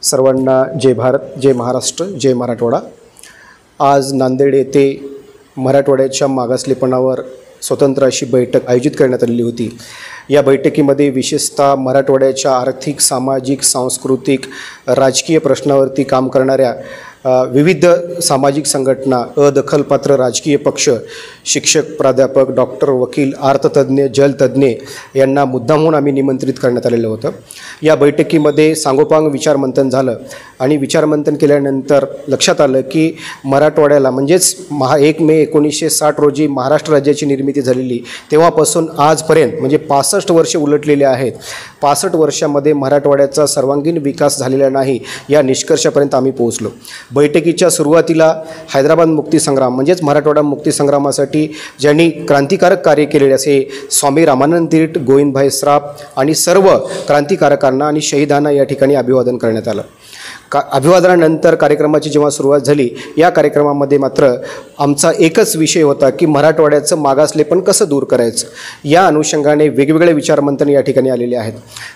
सर्वांना जय भारत, जय महाराष्ट्र, जय मराठवाडा। आज नांदेड येथे मराठवाड्याच्या मागासलेपणावर स्वतंत्र अशी बैठक आयोजित करण्यात आलेली होती। या बैठकीमध्ये विशेषतः मराठवाड्याच्या आर्थिक, सामाजिक, सांस्कृतिक, राजकीय प्रश्नावरती काम करणाऱ्या विविध सामाजिक संघटना, अदखलपात्र राजकीय पक्ष, शिक्षक, प्राध्यापक, डॉक्टर, वकील, अर्थतज्ञ, जलतज्ञ यांना मुद्दामहून आम्ही निमंत्रित करण्यात आलेलं होतं। या बैठकीमध्ये सांगोपांग विचारमंथन झालं आणि विचारमंथन केल्यानंतर लक्षात आलं की मराठवाड्याला म्हणजेच 1 मे 1960 रोजी महाराष्ट्र राज्याची निर्मिती झालेली तेव्हापासून आजपर्यंत म्हणजे 65 वर्षे उलटलेले आहेत। 65 वर्षामध्ये मराठवाड्याचा सर्वांगीण विकास झालेला नाही या निष्कर्षापर्यंत आम्ही पोहोचलो। बैठकीच्या सुरुवातीला हैदराबाद मुक्तीसंग्राम म्हणजेच मराठवाडा मुक्तीसंग्रामासाठी ज्यांनी क्रांतिकारक कार्य केलेले असे स्वामी रामानंद तीर्थ, गोविंदभाई सराफ आणि सर्व क्रांतिकारकांना आणि शहीदांना या ठिकाणी अभिवादन करण्यात आलं। अभिवादनानंतर कार्यक्रमाची जेव्हा सुरुवात झाली, या कार्यक्रमामध्ये मात्र आमचा एकच विषय होता की मराठवाड्याचं मागासलेपण कसं दूर करायचं। या अनुषंगाने वेगवेगळे विचारमंथन या ठिकाणी आलेले आहेत।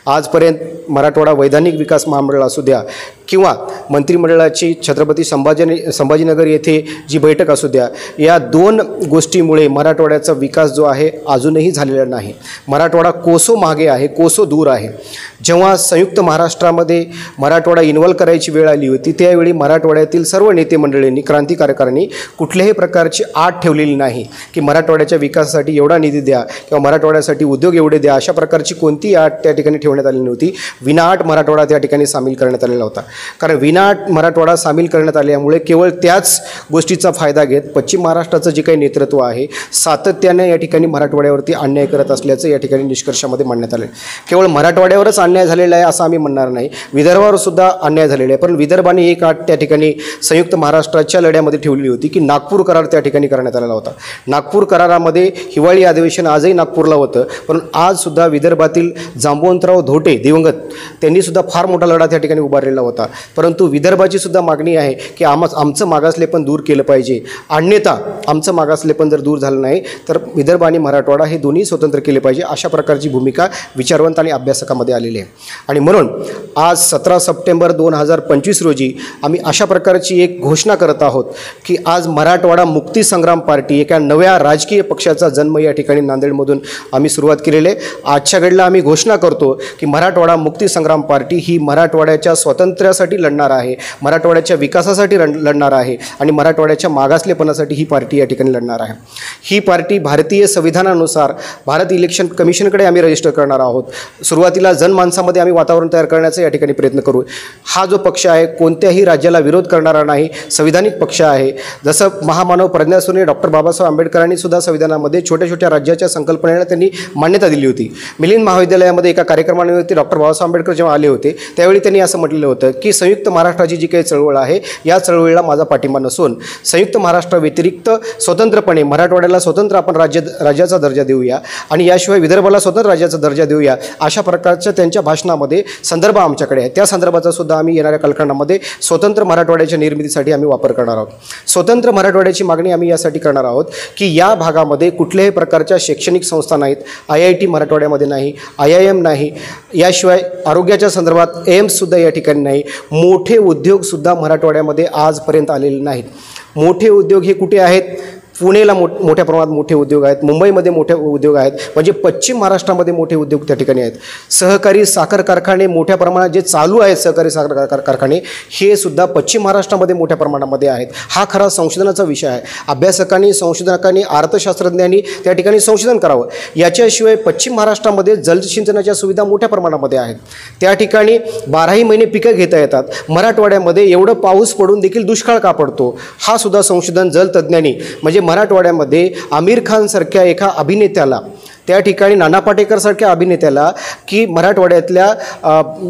आजपर्यंत मराठवाडा वैधानिक विकास महामंडळ असू द्या किंवा मंत्रिमंडळाची छत्रपती संभाजीनगर येथे जी बैठक असू द्या, या 2 गोष्टीमुळे मराठवाड्याचा विकास जो आहे अजूनही झालेला नाही। मराठवाडा कोसो मागे आहे, कोसो दूर आहे। जेव्हा संयुक्त महाराष्ट्रामध्ये मराठवाडा इन्व्हॉल्व करायची वेळ आली होती, त्यावेळी मराठवाड्यातील सर्व नेते मंडळींनी, क्रांतिकारकांनी कुठल्याही प्रकारची आट ठेवलेली नाही की मराठवाड्याच्या विकासासाठी एवढा निधी द्या किंवा मराठवाड्यासाठी उद्योग एवढे द्या, अशा प्रकारची कोणतीही आट त्या ठिकाणी ठेवण्यात आलेली नव्हती। विनाआट मराठवाडा त्या ठिकाणी सामील करण्यात आलेला होता। कारण विनाआट मराठवाडा सामील करण्यात आल्यामुळे केवळ त्याच गोष्टीचा फायदा घेत पश्चिम महाराष्ट्राचं जे काही नेतृत्व आहे सातत्याने या ठिकाणी मराठवाड्यावरती अन्याय करत असल्याचं या ठिकाणी निष्कर्षामध्ये मांडण्यात आलं। केवळ मराठवाड्यावरच अन्याय झालेला आहे असं आम्ही म्हणणार नाही, विदर्भावर सुद्धा अन्याय झालेला आहे। पण विदर्भाने एक आट त्या ठिकाणी संयुक्त महाराष्ट्राच्या लढ्यामध्ये ठेवली होती की नागपूर करार त्या ठिकाणी करण्यात आलेला होता। नागपूर करारामध्ये हिवाळी अधिवेशन आजही नागपूरला होतं, पण आज सुद्धा विदर्भातील जांबुवंतराव धोटे दिवंगत त्यांनी सुद्धा फार मोठा लढा त्या ठिकाणी उभारलेला होता। परंतु विदर्भाची सुद्धा मागणी आहे की आमचं मागासलेपण दूर केलं पाहिजे, अन्यथा आमचं मागासलेपण जर दूर झालं नाही तर विदर्भ आणि मराठवाडा हे दोन्ही स्वतंत्र केले पाहिजे, अशा प्रकारची भूमिका विचारवंत आणि अभ्यासकामध्ये आलेली आहे। आणि म्हणून आज 17 सप्टेंबर 2025 रोजी आम्ही अशा प्रकारची एक घोषणा करत आहोत की आज मराठवाडा मुक्ती संग्राम पार्टी एका नव्या राजकीय पक्षाचा जन्म या ठिकाणी नांदेडमधून आम्ही सुरुवात केलेली आहे। आजच्या घडीला आम्ही घोषणा करतो की मराठवाडा मुक्ती संग्राम पार्टी ही मराठवाड्याच्या स्वातंत्र्यासाठी लढणार आहे, मराठवाड्याच्या विकासासाठी लढणार आहे आणि मराठवाड्याच्या मागासलेपणासाठी ही पार्टी या ठिकाणी लढणार आहे। ही पार्टी भारतीय संविधानानुसार भारत इलेक्शन कमिशनकडे आम्ही रजिस्टर करणार आहोत। सुरुवातीला जनमानसामध्ये आम्ही वातावरण तयार करण्याचा या ठिकाणी प्रयत्न करू। हा जो पक्ष आहे कोणत्याही राज्याला विरोध करणारा नाही, संविधानिक पक्ष आहे। जसं महामानव प्रज्ञासूर्य डॉक्टर बाबासाहेब आंबेडकरांनी सुद्धा संविधानामध्ये छोट्या छोट्या राज्याच्या संकल्पनेला त्यांनी मान्यता दिली होती। मिलिंद महाविद्यालयामध्ये एका कार्यक्रमानिमित्त डॉक्टर बाबासाहेब आंबेडकर जेव्हा आले होते त्यावेळी त्यांनी असं म्हटलेलं होतं की संयुक्त महाराष्ट्राची जी काही चळवळ आहे या चळवळीला माझा पाठिंबा नसून संयुक्त महाराष्ट्राव्यतिरिक्त स्वतंत्रपणे मराठवाड्याला स्वतंत्र आपण राज्याचा दर्जा देऊया आणि याशिवाय विदर्भाला स्वतंत्र राज्याचा दर्जा देऊया, अशा प्रकारच्या त्यांच्या भाषणामध्ये संदर्भ आमच्याकडे आहे। त्या संदर्भाचा सुद्धा आम्ही येणाऱ्या कालखंडामध्ये स्वतंत्र मराठवाड्याच्या निर्मितीसाठी आम्ही वापर करणार आहोत। स्वतंत्र मराठवाड्याची मागणी आम्ही यासाठी करणार आहोत की या भागामध्ये कुठल्याही प्रकारच्या शैक्षणिक संस्था नाहीत, IIT मराठवाड्यामध्ये नाही, IIM नाही, याशिवाय आरोग्याच्या संदर्भात एम्ससुद्धा या ठिकाणी नाही। मोठे उद्योगसुद्धा मराठवाड्यामध्ये आजपर्यंत आलेले नाहीत। मोठे उद्योग हे कुठे आहेत? पुणेला मोठ्या प्रमाणात मोठे उद्योग आहेत, मुंबईमध्ये मोठे उद्योग आहेत, म्हणजे पश्चिम महाराष्ट्रामध्ये मोठे उद्योग त्या ठिकाणी आहेत। सहकारी साखर कारखाने मोठ्या प्रमाणात जे चालू आहेत, सहकारी साखर कारखाने हे सुद्धा पश्चिम महाराष्ट्रामध्ये मोठ्या प्रमाणामध्ये आहेत। हा खरा संशोधनाचा विषय आहे। अभ्यासकांनी, संशोधकांनी, अर्थशास्त्रज्ञांनी त्या ठिकाणी संशोधन करावं। याच्याशिवाय पश्चिम महाराष्ट्रामध्ये जलसिंचनाच्या सुविधा मोठ्या प्रमाणामध्ये आहेत, त्या ठिकाणी 12ही महिने पिकं घेता येतात। मराठवाड्यामध्ये एवढं पाऊस पडून देखील दुष्काळ का पडतो? हा सुद्धा संशोधन जलतज्ञांनी म्हणजे मराठवाड्यामध्ये आमिर खानसारख्या एका अभिनेत्याला, त्या ठिकाणी नाना पाटेकरसारख्या अभिनेत्याला की मराठवाड्यातल्या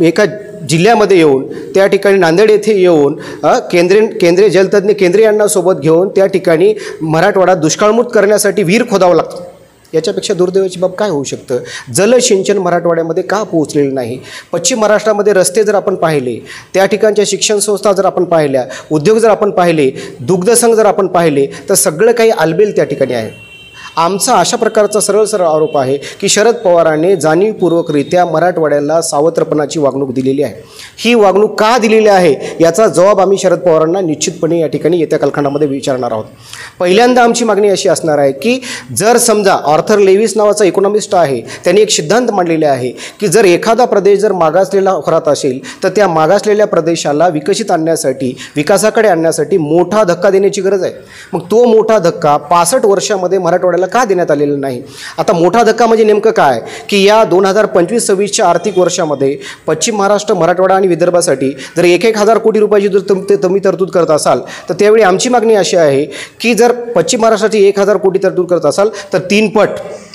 एका जिल्ह्यामध्ये येऊन त्या ठिकाणी नांदेड येथे येऊन केंद्रीय जलतज्ञ केंद्रे यांना सोबत घेऊन त्या ठिकाणी मराठवाडा दुष्काळमुक्त करण्यासाठी विहीर खोदावं लागतं। याच्यापेक्षा दुर्दैवाची बाब काय होऊ शकतं? जलसिंचन मराठवाड्यामध्ये का पोहोचलेलं नाही? पश्चिम महाराष्ट्रामध्ये रस्ते जर आपण पाहिले, त्या ठिकाणच्या शिक्षण संस्था जर आपण पाहिल्या, उद्योग जर आपण पाहिले, दुग्धसंघ जर आपण पाहिले, तर सगळं काही आलबेल त्या ठिकाणी आहे। आमचा अशा प्रकारचा सरळ सरळ आरोप आहे की शरद पवारांनी जाणीवपूर्वकरित्या मराठवाड्याला सावत्रपणाची वागणूक दिलेली आहे. ही वागणूक का दिलेली आहे याचा जबाब आम्ही शरद पवारांना निश्चितपणे या ठिकाणी येत्या कालखंडामध्ये विचारणार आहोत. पहिल्यांदा आमची मागणी अशी असणार आहे की जर समजा आर्थर लेविस नावाचा इकॉनॉमिस्ट आहे, त्यांनी एक सिद्धांत मांडलेले आहे की जर एखादा प्रदेश जर मागासलेला होत असेल तर त्या मागासलेल्या प्रदेशाला विकसित आणण्यासाठी, विकासाकडे आणण्यासाठी मोठा धक्का देण्याची गरज आहे. मग तो मोठा धक्का 65 वर्षामध्ये मराठवाड्याला का देण्यात आलेला नाही? आता मोठा धक्का म्हणजे नेमकं काय की या 2025-26च्या आर्थिक वर्षामध्ये पश्चिम महाराष्ट्र, मराठवाडा आणि विदर्भासाठी जर 1,000 कोटी रुपयाची जर तुम्ही तरतूद करत असाल तर त्यावेळी आमची मागणी अशी आहे की जर पश्चिम महाराष्ट्राची 1,000 कोटी तरतूद करत असाल तर 3 पट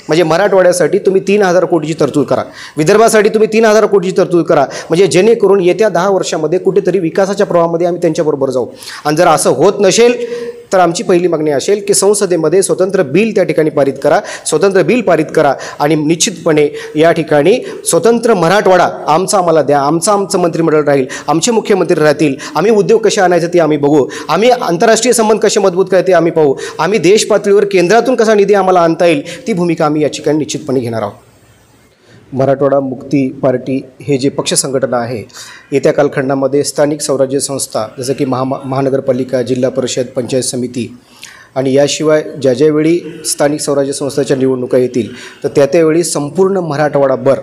म्हणजे मराठवाड्यासाठी तुम्ही 3,000 कोटीची तरतूद करा, विदर्भासाठी तुम्ही 3,000 कोटीची तरतूद करा, म्हणजे जेणेकरून येत्या 10 वर्षामध्ये कुठेतरी विकासाच्या प्रवाहामध्ये आम्ही त्यांच्याबरोबर जाऊ. आणि जर असं होत नसेल तर आमची पहिली मागणी असेल की संसदेमध्ये स्वतंत्र बिल त्या ठिकाणी पारित करा, स्वतंत्र बिल पारित करा आणि निश्चितपणे या ठिकाणी स्वतंत्र मराठवाडा आम्हाला द्या. आमचं मंत्रिमंडळ राहील, आमचे मुख्यमंत्री राहतील, आम्ही उद्योग कसे आणायचे ते आम्ही बघू, आम्ही आंतरराष्ट्रीय संबंध कसे मजबूत करायचे आम्ही पाहू, आम्ही देश पातळीवर केंद्रातून कसा निधी आम्हाला आणता येईल ती भूमिका आम्ही या ठिकाणी निश्चितपणे घेणार आहोत. मराठवाडा मुक्ती पार्टी हे जे पक्ष संघटना आहे, येत्या कालखंडामध्ये स्थानिक स्वराज्य संस्था जसं की महानगरपालिका, जिल्हा परिषद, पंचायत समिती आणि याशिवाय ज्यावेळी स्थानिक स्वराज्य संस्थांच्या निवडणुका येतील तर त्यावेळी संपूर्ण मराठवाडाभर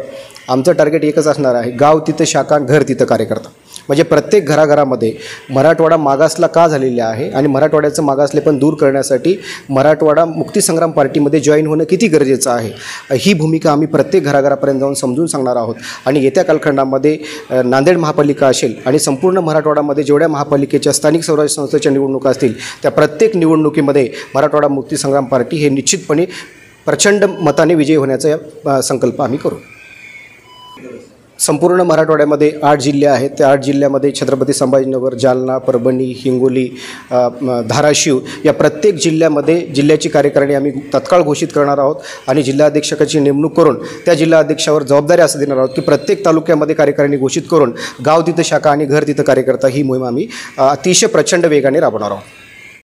आमचं टार्गेट एकच असणार आहे, गाव तिथं शाखा, घर तिथं कार्यकर्ता. म्हणजे प्रत्येक घराघरामध्ये मराठवाडा मागासला का झालेला आहे आणि मराठवाड्याचं मागासलेपण दूर करण्यासाठी मराठवाडा मुक्तीसंग्राम पार्टीमध्ये जॉईन होणं किती गरजेचं आहे ही भूमिका आम्ही प्रत्येक घराघरापर्यंत जाऊन समजून सांगणार आहोत. आणि येत्या कालखंडामध्ये नांदेड महापालिका असेल आणि संपूर्ण मराठवाड्यामध्ये जेवढ्या महापालिकेच्या स्थानिक स्वराज्य संस्थेच्या निवडणुका असतील त्या प्रत्येक निवडणुकीमध्ये मराठवाडा मुक्तीसंग्राम पार्टी हे निश्चितपणे प्रचंड मताने विजयी होण्याचा संकल्प आम्ही करू. संपूर्ण मराठवाड्यामध्ये 8 जिल्हे आहेत. त्या 8 जिल्ह्यामध्ये छत्रपती संभाजीनगर, जालना, परभणी, हिंगोली, धाराशिव या प्रत्येक जिल्ह्यामध्ये जिल्ह्याची कार्यकारिणी आम्ही तत्काळ घोषित करणार आहोत आणि जिल्हाध्यक्षाची नेमणूक करून त्या जिल्हाध्यक्षावर जबाबदारी असं देणार आहोत की प्रत्येक तालुक्यामध्ये कार्यकारिणी घोषित करून गाव तिथं शाखा आणि घर तिथं कार्यकर्ता ही मोहीम आम्ही अतिशय प्रचंड वेगाने राबवणार आहोत.